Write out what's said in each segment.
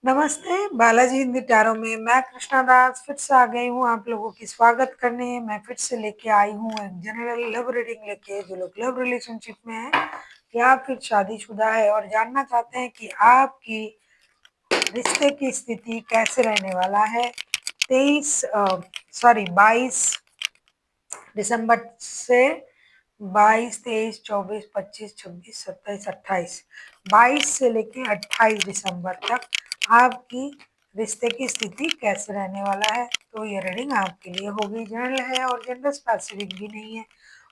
नमस्ते, बालाजी हिंदी टैरो में मैं कृष्णा दास फिर से आ गई हूँ आप लोगों की स्वागत करने। मैं फिर से लेके आई हूँ एक जनरल लव रीडिंग लेके। जो लोग लव रिलेशनशिप में हैं या फिर शादीशुदा है और जानना चाहते हैं कि आपकी रिश्ते की स्थिति कैसे रहने वाला है 22 दिसंबर से 22, 23, 24, 25, 26, 27, 28, 22 से लेके 28 दिसंबर तक आपकी रिश्ते की स्थिति कैसे रहने वाला है। तो ये रीडिंग आपके लिए होगी। जनरल है और जेंडर स्पेसिफिक भी नहीं है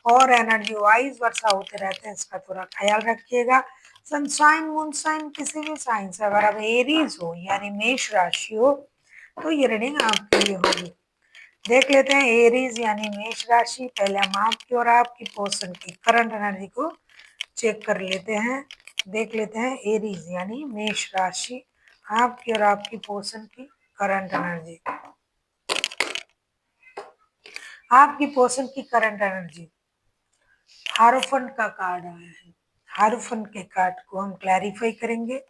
और एनर्जी वाइज वर्षा होते रहते हैं, इसका थोड़ा ख्याल रखिएगा। सनशाइन मूनशाइन किसी भी साइन से अगर आप एरीज हो यानी मेष राशि हो तो ये रीडिंग आपके लिए होगी। देख लेते हैं एरीज यानी मेष राशि। पहले हम आपकी और आपकी पर्सन की करंट एनर्जी को चेक कर लेते हैं। देख लेते हैं एरीज यानी मेष राशि, आपकी और आपकी पर्सन की करंट एनर्जी। आपकी पर्सन की करंट एनर्जी हारोफंट का कार्ड आया है। हारोफंट के कार्ड को हम क्लैरिफाई करेंगे।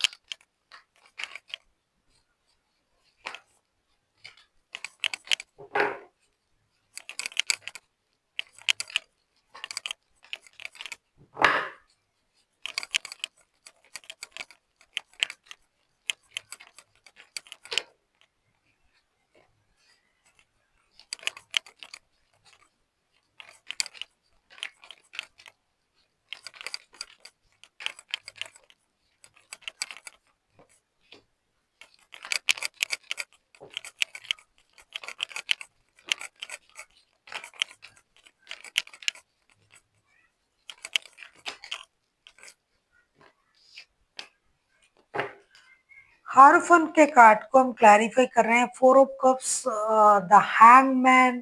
हारोफंट के कार्ड को हम क्लैरिफाई कर रहे हैं। 4 of cups, the hangman,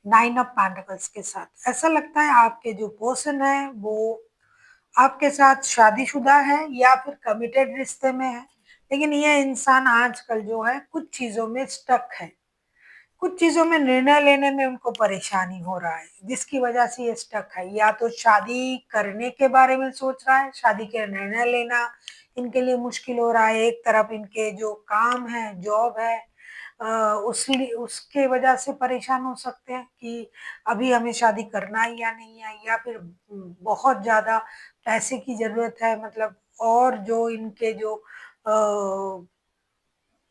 9 of pentacles के साथ। ऐसा लगता है आपके जो पर्सन है वो आपके साथ शादीशुदा है या फिर कमिटेड रिश्ते में है, लेकिन ये इंसान आजकल जो है कुछ चीजों में स्टक है। कुछ चीजों में निर्णय लेने में उनको परेशानी हो रहा है, जिसकी वजह से ये स्टक है। या तो शादी करने के बारे में सोच रहा है, शादी के निर्णय लेना इनके लिए मुश्किल हो रहा है। एक तरफ इनके जो काम है, जॉब है, उसके वजह से परेशान हो सकते हैं कि अभी हमें शादी करना है या नहीं है। या फिर बहुत ज्यादा पैसे की जरूरत है, मतलब और जो इनके जो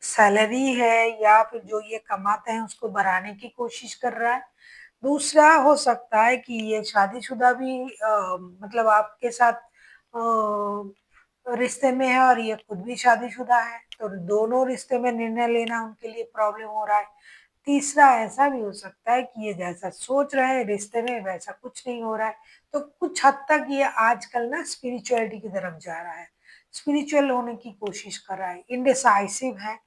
सैलरी है या फिर जो ये कमाते हैं उसको बढ़ाने की कोशिश कर रहा है। दूसरा हो सकता है कि ये शादीशुदा भी मतलब आपके साथ रिश्ते में है और ये खुद भी शादीशुदा है, तो दोनों रिश्ते में निर्णय लेना उनके लिए प्रॉब्लम हो रहा है। तीसरा ऐसा भी हो सकता है कि ये जैसा सोच रहे हैं रिश्ते में वैसा कुछ नहीं हो रहा है, तो कुछ हद तक ये आजकल ना स्पिरिचुअलिटी की तरफ जा रहा है, स्पिरिचुअल होने की कोशिश कर रहा है, इनडिसाइसिव है।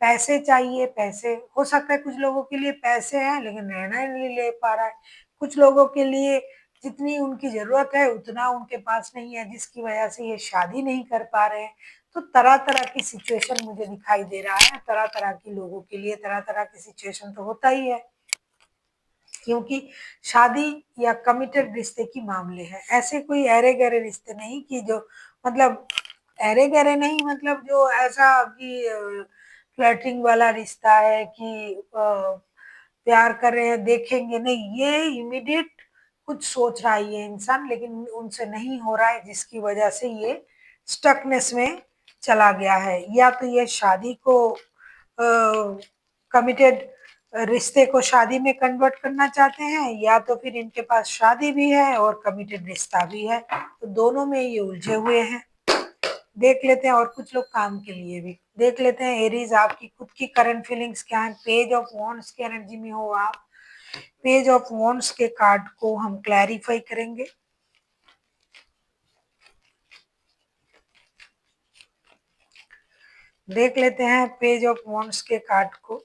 पैसे चाहिए, पैसे हो सकता है कुछ लोगों के लिए पैसे हैं लेकिन निर्णय नहीं ले पा रहा है। कुछ लोगों के लिए जितनी उनकी जरूरत है उतना उनके पास नहीं है, जिसकी वजह से ये शादी नहीं कर पा रहे हैं। तो तरह तरह की सिचुएशन मुझे दिखाई दे रहा है। तरह तरह के लोगों के लिए तरह तरह की सिचुएशन तो होता ही है, क्योंकि शादी या कमिटेड रिश्ते की मामले हैं। ऐसे कोई अरे गहरे रिश्ते नहीं कि जो मतलब अरे गहरे नहीं, मतलब जो ऐसा कि फ्लर्टिंग वाला रिश्ता है कि प्यार कर रहे हैं देखेंगे नहीं। ये इमीडिएट कुछ सोच रहा है ये इंसान, लेकिन उनसे नहीं हो रहा है, जिसकी वजह से ये स्टकनेस में चला गया है। या तो ये शादी को कमिटेड रिश्ते को शादी में कन्वर्ट करना चाहते हैं, या तो फिर इनके पास शादी भी है और कमिटेड रिश्ता भी है, तो दोनों में ये उलझे हुए हैं। देख लेते हैं और कुछ लोग काम के लिए भी देख लेते हैं। एरीज आपकी खुद की करंट फीलिंग्स क्या है। पेज ऑफ वॉन्ड्स की एनर्जी में हो आप। पेज ऑफ वॉन्ड्स के कार्ड को हम क्लैरिफाई करेंगे। देख लेते हैं पेज ऑफ वॉन्ड्स के कार्ड को।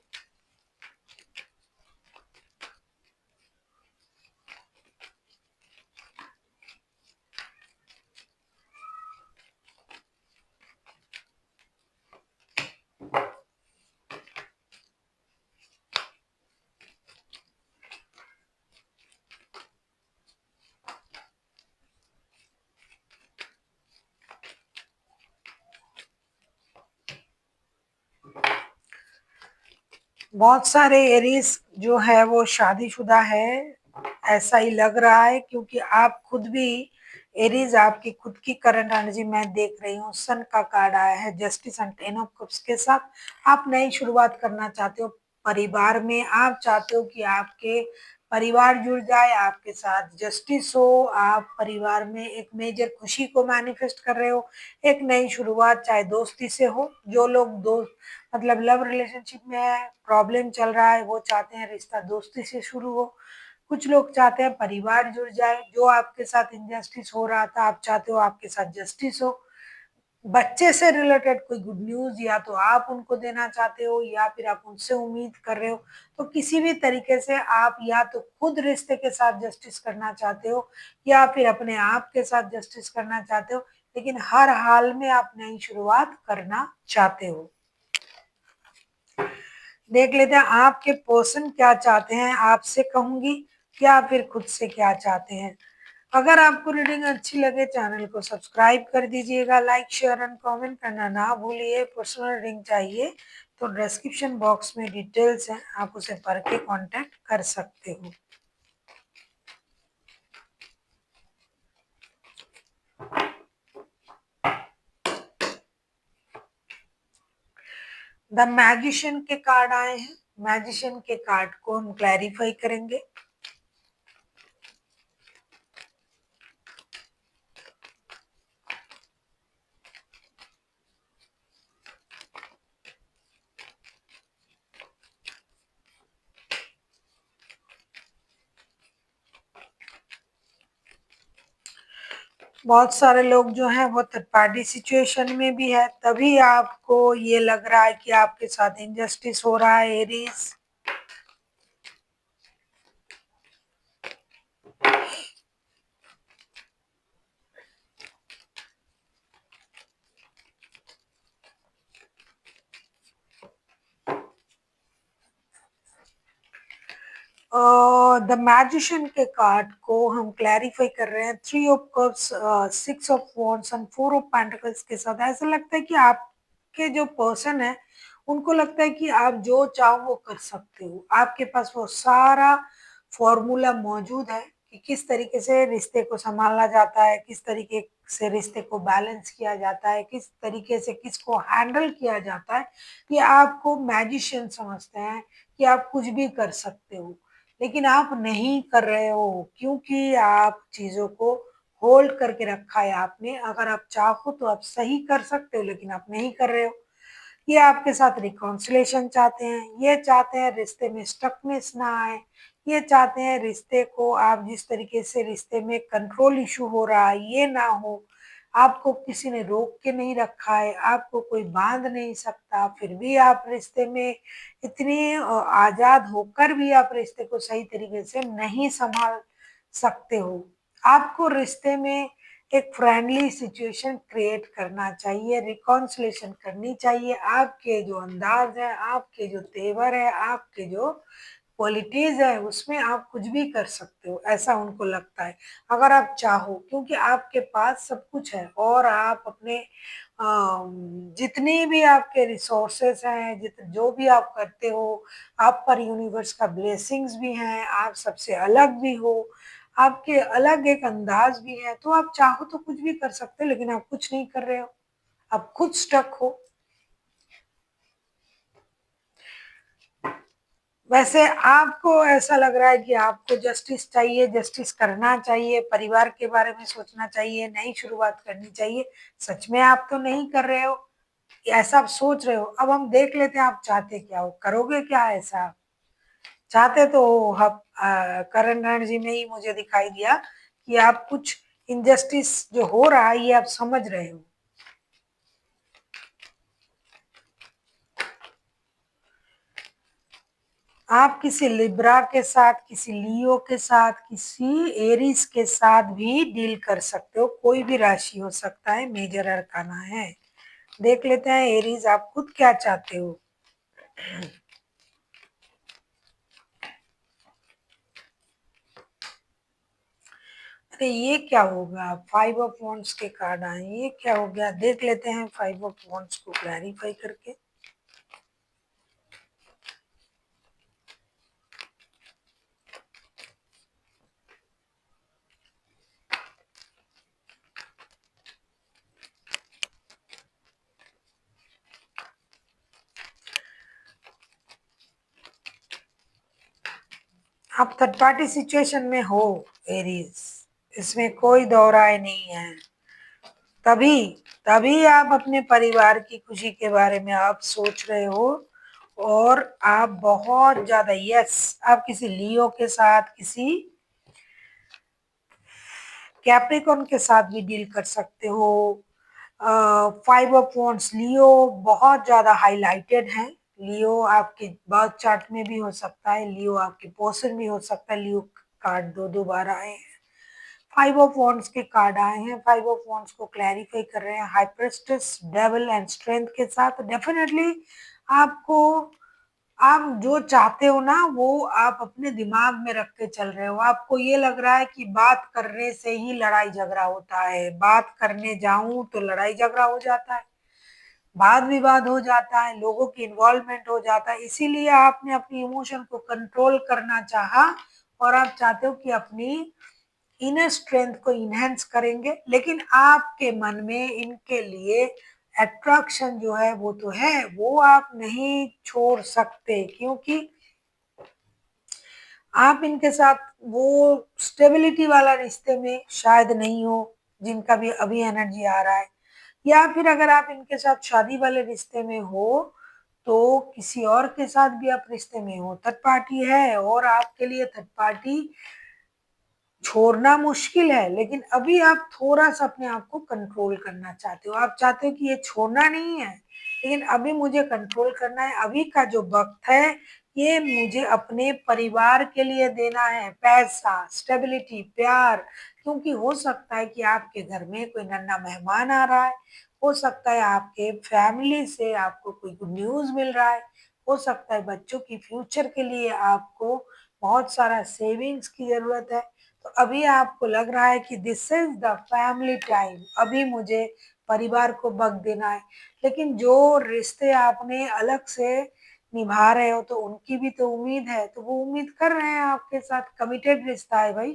बहुत सारे एरीज जो है वो शादीशुदा है, ऐसा ही लग रहा है, क्योंकि आप खुद भी एरीज, आपकी खुद की करंट एनर्जी मैं देख रही हूँ, सन का कार्ड आया है, justice and ten of cups के साथ। आप नई शुरुआत करना चाहते हो परिवार में, आप चाहते हो कि आपके परिवार जुड़ जाए, आपके साथ जस्टिस हो, आप परिवार में एक मेजर खुशी को मैनिफेस्ट कर रहे हो, एक नई शुरुआत चाहे दोस्ती से हो, जो लोग दोस्त मतलब लव रिलेशनशिप में है, प्रॉब्लम चल रहा है, वो चाहते हैं रिश्ता दोस्ती से शुरू हो। कुछ लोग चाहते हैं परिवार जुड़ जाए, जो आपके साथ इनजस्टिस हो रहा था आप चाहते हो आपके साथ जस्टिस हो। बच्चे से रिलेटेड कोई गुड न्यूज या तो आप उनको देना चाहते हो या फिर आप उनसे उम्मीद कर रहे हो। तो किसी भी तरीके से आप या तो खुद रिश्ते के साथ जस्टिस करना चाहते हो या फिर अपने आप के साथ जस्टिस करना चाहते हो, लेकिन हर हाल में आप नई शुरुआत करना चाहते हो। देख लेते हैं आपके पर्सन क्या चाहते हैं आपसे, कहूंगी, या फिर खुद से क्या चाहते हैं। अगर आपको रीडिंग अच्छी लगे चैनल को सब्सक्राइब कर दीजिएगा, लाइक शेयर एंड कमेंट करना ना भूलिए। पर्सनल रीडिंग चाहिए तो डिस्क्रिप्शन बॉक्स में डिटेल्स हैं, आप उसे पढ़ के कांटेक्ट कर सकते हो। द मैजिशियन के कार्ड आए हैं, मैजिशियन के कार्ड को हम क्लैरिफाई करेंगे। बहुत सारे लोग जो हैं वो थर्ड पार्टी सिचुएशन में भी है, तभी आपको ये लग रहा है कि आपके साथ इनजस्टिस हो रहा है एरीज। द मैजिशियन के कार्ड को हम क्लैरिफाई कर रहे हैं, three of cups, six of wands and four of pentacles के साथ। ऐसा लगता है कि आपके जो पर्सन है उनको लगता है कि आप जो चाहो वो कर सकते हो, आपके पास वो सारा फॉर्मूला मौजूद है कि किस तरीके से रिश्ते को संभाला जाता है, किस तरीके से रिश्ते को बैलेंस किया जाता है, किस तरीके से किसको हैंडल किया जाता है। ये आपको मैजिशियन समझते हैं कि आप कुछ भी कर सकते हो, लेकिन आप नहीं कर रहे हो क्योंकि आप चीजों को होल्ड करके रखा है आपने। अगर आप चाहो तो आप सही कर सकते हो, लेकिन आप नहीं कर रहे हो। ये आपके साथ रिकॉन्सिलेशन चाहते हैं, ये चाहते हैं रिश्ते में स्टकनेस ना आए, ये चाहते हैं रिश्ते को आप जिस तरीके से रिश्ते में कंट्रोल इशू हो रहा है ये ना हो। आपको किसी ने रोक के नहीं रखा है, आपको कोई बांध नहीं सकता, फिर भी आप रिश्ते में इतनी आजाद होकर भी आप रिश्ते को सही तरीके से नहीं संभाल सकते हो। आपको रिश्ते में एक फ्रेंडली सिचुएशन क्रिएट करना चाहिए, रिकॉन्सिलेशन करनी चाहिए। आपके जो अंदाज है, आपके जो तेवर है, आपके जो क्वालिटीज है, उसमें आप कुछ भी कर सकते हो, ऐसा उनको लगता है। अगर आप चाहो, क्योंकि आपके पास सब कुछ है और आप अपने जितनी भी आपके रिसोर्सेस हैं, जो भी आप करते हो, आप पर यूनिवर्स का ब्लेसिंग्स भी हैं, आप सबसे अलग भी हो, आपके अलग एक अंदाज भी है, तो आप चाहो तो कुछ भी कर सकते हो, लेकिन आप कुछ नहीं कर रहे हो, आप खुद स्टक हो। वैसे आपको ऐसा लग रहा है कि आपको जस्टिस चाहिए, जस्टिस करना चाहिए, परिवार के बारे में सोचना चाहिए, नई शुरुआत करनी चाहिए। सच में आप तो नहीं कर रहे हो, ऐसा आप सोच रहे हो। अब हम देख लेते हैं आप चाहते क्या हो, करोगे क्या ऐसा। चाहते तो हम करंट एनर्जी में ही मुझे दिखाई दिया कि आप कुछ इनजस्टिस जो हो रहा है ये आप समझ रहे हो। आप किसी लिब्रा के साथ, किसी लियो के साथ, किसी एरिस के साथ भी डील कर सकते हो, कोई भी राशि हो सकता है, मेजर अरकाना है। देख लेते हैं एरीज आप खुद क्या चाहते हो। अरे ये क्या होगा, फाइव ऑफ वॉन्ड्स के कार्ड आए, ये क्या हो गया, देख लेते हैं फाइव ऑफ वॉन्ड्स को क्लैरिफाई करके। आप थर्ड पार्टी सिचुएशन में हो एरीज, इसमें कोई दो राय नहीं है। तभी तभी आप अपने परिवार की खुशी के बारे में आप सोच रहे हो, और आप बहुत ज्यादा, यस, आप किसी लियो के साथ, किसी कैप्रिकॉन के साथ भी डील कर सकते हो। 5 ऑफ वॉन्ड्स लियो बहुत ज्यादा हाईलाइटेड है। लियो आपके बर्थ चार्ट में भी हो सकता है, लियो आपके पोर्शन भी हो सकता है। लियो कार्ड दो दो बार आए हैं, 5 ऑफ वॉन्ड्स के कार्ड आए हैं। 5 ऑफ वॉन्ड्स को क्लैरिफाई कर रहे हैं high priestess, devil and strength के साथ। डेफिनेटली आपको, आप जो चाहते हो ना वो आप अपने दिमाग में रख के चल रहे हो। आपको ये लग रहा है कि बात करने से ही लड़ाई झगड़ा होता है, बात करने जाऊं तो लड़ाई झगड़ा हो जाता है, वाद विवाद हो जाता है, लोगों की इन्वॉल्वमेंट हो जाता है। इसीलिए आपने अपनी इमोशन को कंट्रोल करना चाहा, और आप चाहते हो कि अपनी इनर स्ट्रेंथ को इनहेंस करेंगे। लेकिन आपके मन में इनके लिए अट्रैक्शन जो है वो तो है, वो आप नहीं छोड़ सकते, क्योंकि आप इनके साथ वो स्टेबिलिटी वाला रिश्ते में शायद नहीं हो जिनका भी अभी एनर्जी आ रहा है। या फिर अगर आप इनके साथ शादी वाले रिश्ते में हो तो किसी और के साथ भी आप रिश्ते में हो, थर्ड पार्टी है, और आपके लिए थर्ड पार्टी छोड़ना मुश्किल है। लेकिन अभी आप थोड़ा सा अपने आप को कंट्रोल करना चाहते हो। आप चाहते हो कि ये छोड़ना नहीं है, लेकिन अभी मुझे कंट्रोल करना है। अभी का जो वक्त है ये मुझे अपने परिवार के लिए देना है, पैसा, स्टेबिलिटी, प्यार। क्योंकि हो सकता है कि आपके घर में कोई नन्हा मेहमान आ रहा है, हो सकता है आपके फैमिली से आपको कोई गुड न्यूज मिल रहा है, हो सकता है बच्चों की फ्यूचर के लिए आपको बहुत सारा सेविंग्स की जरूरत है। तो अभी आपको लग रहा है कि this is the family time, अभी मुझे परिवार को वक्त देना है। लेकिन जो रिश्ते आपने अलग से निभा रहे हो तो उनकी भी तो उम्मीद है, तो वो उम्मीद कर रहे हैं आपके साथ, कमिटेड रिश्ता है भाई,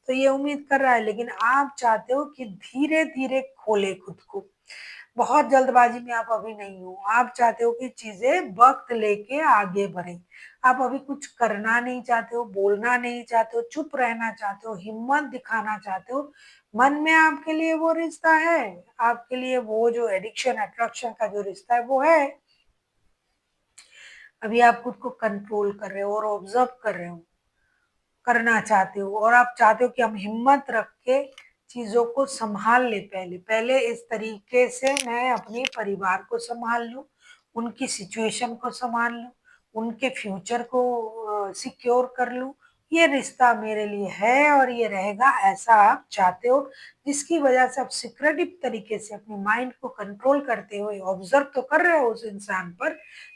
तो ये उम्मीद कर रहा है। लेकिन आप चाहते हो कि धीरे धीरे खोले खुद को, बहुत जल्दबाजी में आप अभी नहीं हो। आप चाहते हो कि चीजें वक्त लेके आगे बढ़े। आप अभी कुछ करना नहीं चाहते हो, बोलना नहीं चाहते हो, चुप रहना चाहते हो, हिम्मत दिखाना चाहते हो। मन में आपके लिए वो रिश्ता है, आपके लिए वो जो एडिक्शन अट्रैक्शन का जो रिश्ता है वो है। अभी आप खुद को कंट्रोल कर रहे हो और ऑब्जर्व कर रहे हो, करना चाहते हो, और आप चाहते हो कि हम हिम्मत रख के चीजों को संभाल ले। पहले पहले इस तरीके से मैं अपने परिवार को संभाल लूं, उनकी सिचुएशन को संभाल लूं, उनके फ्यूचर को सिक्योर कर लूं। ये रिश्ता मेरे लिए है और ये रहेगा, ऐसा आप चाहते हो। जिसकी वजह से आप सिक्रेटिव तरीके से अपने माइंड को कंट्रोल करते हुए ऑब्जर्व तो कर रहे हो उस इंसान पर,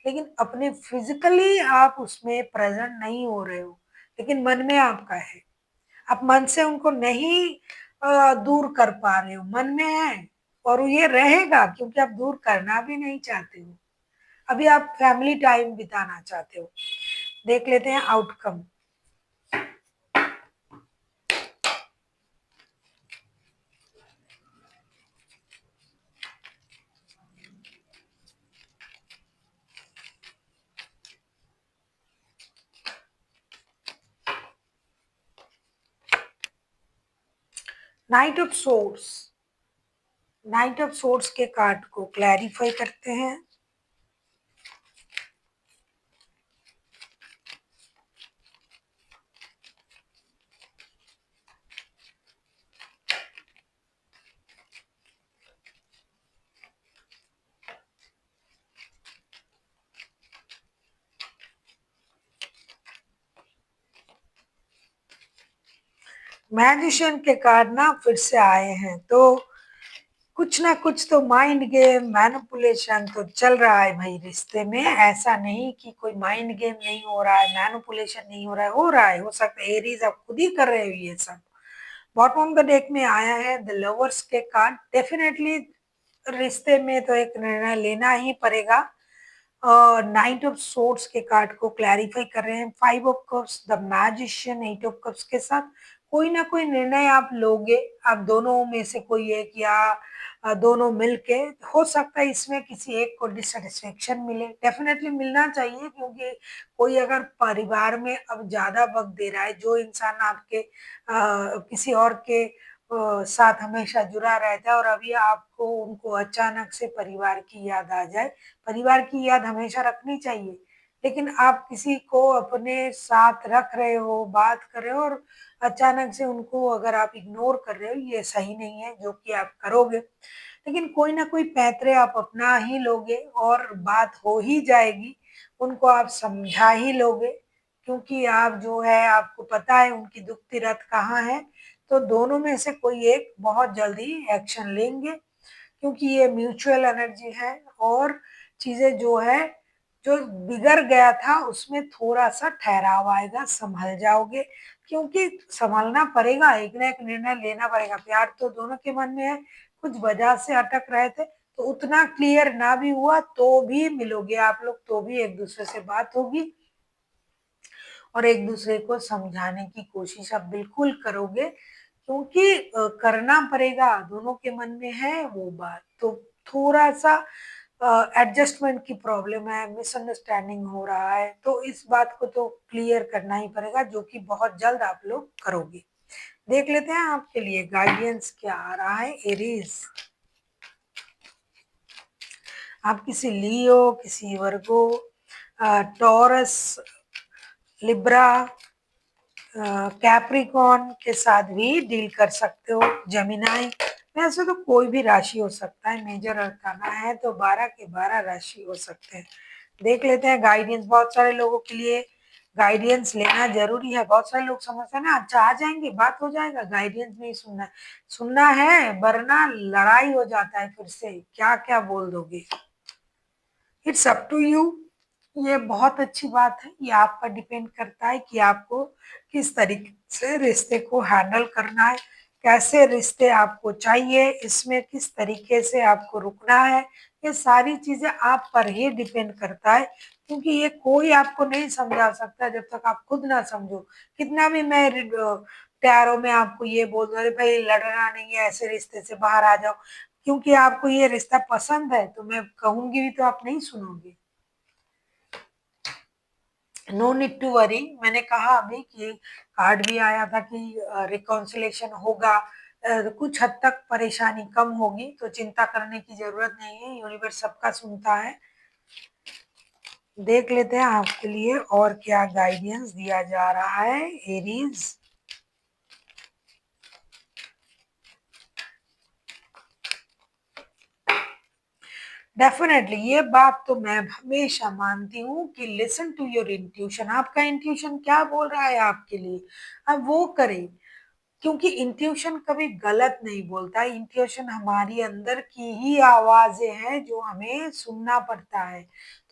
लेकिन अपने फिजिकली आप उसमें प्रेजेंट नहीं हो रहे हो, लेकिन मन में आपका है। आप मन से उनको नहीं दूर कर पा रहे हो, मन में है, और ये रहेगा क्योंकि आप दूर करना भी नहीं चाहते हो। अभी आप फैमिली टाइम बिताना चाहते हो। देख लेते हैं outcome. Night of source, night of source के कार्ड को क्लैरिफाई करते हैं। मैजिशियन के कार्ड ना फिर से आए हैं, तो कुछ ना कुछ तो माइंड गेम मैनिपुलेशन तो चल रहा है भाई रिश्ते में। ऐसा नहीं कि कोई माइंड गेम नहीं हो रहा है, मैनिपुलेशन नहीं हो रहा है, हो रहा है। हो सकता है एरीज आप खुद ही कर रहे हो ये सब। बॉटम द डेक में आया है द लवर्स के कार्ड। डेफिनेटली रिश्ते में तो एक निर्णय लेना ही पड़ेगा। नाइट ऑफ सोर्ड्स के कार्ड को क्लैरिफाई कर रहे हैं। 5 of cups, the magician, 8 of cups के साथ कोई ना कोई निर्णय आप लोगे, आप दोनों में से कोई एक या दोनों मिलके, हो सकता है इसमें किसी एक को डिससैटिस्फैक्शन मिले, डेफिनेटली मिलना चाहिए, क्योंकि कोई अगर परिवार में अब ज़्यादा वक़्त दे रहा है, जो इंसान आपके किसी और के साथ हमेशा जुड़ा रहता है और अभी आपको उनको अचानक से परिवार की याद आ जाए, परिवार की याद हमेशा रखनी चाहिए, लेकिन आप किसी को अपने साथ रख रहे हो, बात कर रहे हो और अचानक से उनको अगर आप इग्नोर कर रहे हो, ये सही नहीं है जो कि आप करोगे। लेकिन कोई ना कोई पैंतरे आप अपना ही लोगे और बात हो ही जाएगी, उनको आप समझा ही लोगे, क्योंकि आप जो है आपको पता है उनकी दुखती रत कहाँ है, तो दोनों में से कोई एक बहुत जल्दी एक्शन लेंगे, क्योंकि ये म्यूचुअल एनर्जी है और चीज़ें जो है, जो बिगड़ गया था उसमें थोड़ा-सा ठहराव आएगा, सँभल जाओगे, क्योंकि सँभलना पड़ेगा, एक ना एक निर्णय लेना पड़ेगा। प्यार तो दोनों के मन में है, कुछ वजह से अटक रहे थे, तो उतना क्लियर ना भी हुआ तो भी मिलोगे आप लोग, तो भी एक-दूसरे से बात होगी और एक-दूसरे को समझाने की कोशिश आप बिल्कुल करोगे, क्योंकि करना पड़ेगा, दोनों के मन में है वो बात। तो थोड़ा-सा एडजस्टमेंट की प्रॉब्लम है, मिसअंडरस्टैंडिंग हो रहा है, तो इस बात को तो क्लियर करना ही पड़ेगा, जो कि बहुत जल्द आप लोग करोगे। देख लेते हैं आपके लिए गाइडेंस क्या आ रहा है एरीज़। आप किसी लियो, किसी वर्गो, टॉरस, लिब्रा, कैप्रिकॉर्न के साथ भी डील कर सकते हो, जेमिनाई, वैसे तो कोई भी राशि हो सकता है, मेजर अर्थाना है तो 12 के 12 राशि हो सकते हैं। देख लेते हैं गाइडेंस, बहुत सारे लोगों के लिए गाइडेंस लेना ज़रूरी है, बहुत सारे लोग समझते हैं ना अच्छा आ जाएँगे, बात हो जाएगा, गाइडेंस नहीं सुनना है। सुनना है वरना लड़ाई हो जाता है फिर से, क्या-क्या बोल दोगे। इट्स अप टू यू, ये बहुत अच्छी बात है, ये आप पर डिपेंड करता है कि आपको किस तरीके से रिश्ते को हैंडल करना है, कैसे रिश्ते आपको चाहिए, इसमें किस तरीके से आपको रुकना है, ये सारी चीज़ें आप पर ही डिपेंड करता है, क्योंकि ये कोई आपको नहीं समझा सकता जब तक आप खुद ना समझो। कितना भी मैं प्यारों में आपको ये बोल दूँ, अरे भाई लड़ना नहीं है, ऐसे रिश्ते से बाहर आ जाओ, क्योंकि आपको ये रिश्ता पसंद है, तो मैं कहूँगी भी तो आप नहीं सुनोगे। नो नीड टू वरी, मैंने कहा अभी कि कार्ड भी आया था कि रिकॉन्सिलेशन होगा, कुछ हद तक परेशानी कम होगी, तो चिंता करने की ज़रूरत नहीं है, यूनिवर्स सबका सुनता है। देख लेते हैं आपके लिए और क्या गाइडेंस दिया जा रहा है एरीज़। डेफ़िनेटली ये बात तो मैं हमेशा मानती हूँ कि लिसन टू योर इंट्यूशन, आपका इंट्यूशन क्या बोल रहा है आपके लिए, आप वो करें। क्योंकि इंट्यूशन कभी गलत नहीं बोलता, इंट्यूशन हमारी अंदर की ही आवाज़ें हैं जो हमें सुनना पड़ता है।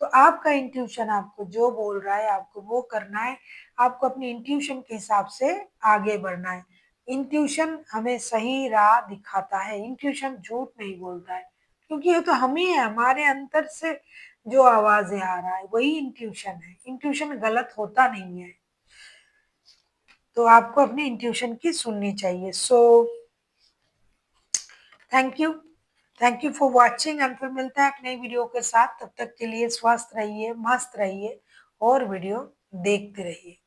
तो आपका इंट्यूशन आपको जो बोल रहा है आपको वो करना है, आपको अपनी इंट्यूशन के हिसाब से आगे बढ़ना है। इंट्यूशन हमें सही राह दिखाता है, इंट्यूशन झूठ नहीं बोलता है, क्योंकि ये तो हम ही हैं, हमारे अंदर से जो आवाज़ें आ रहा है वही इंट्यूशन है, इंट्यूशन गलत होता नहीं है। तो आपको अपनी इंट्यूशन की सुननी चाहिए। So thank you, thank you for watching and फिर मिलते हैं एक नई वीडियो के साथ, तब तक के लिए स्वस्थ रहिए, मस्त रहिए और वीडियो देखते रहिए।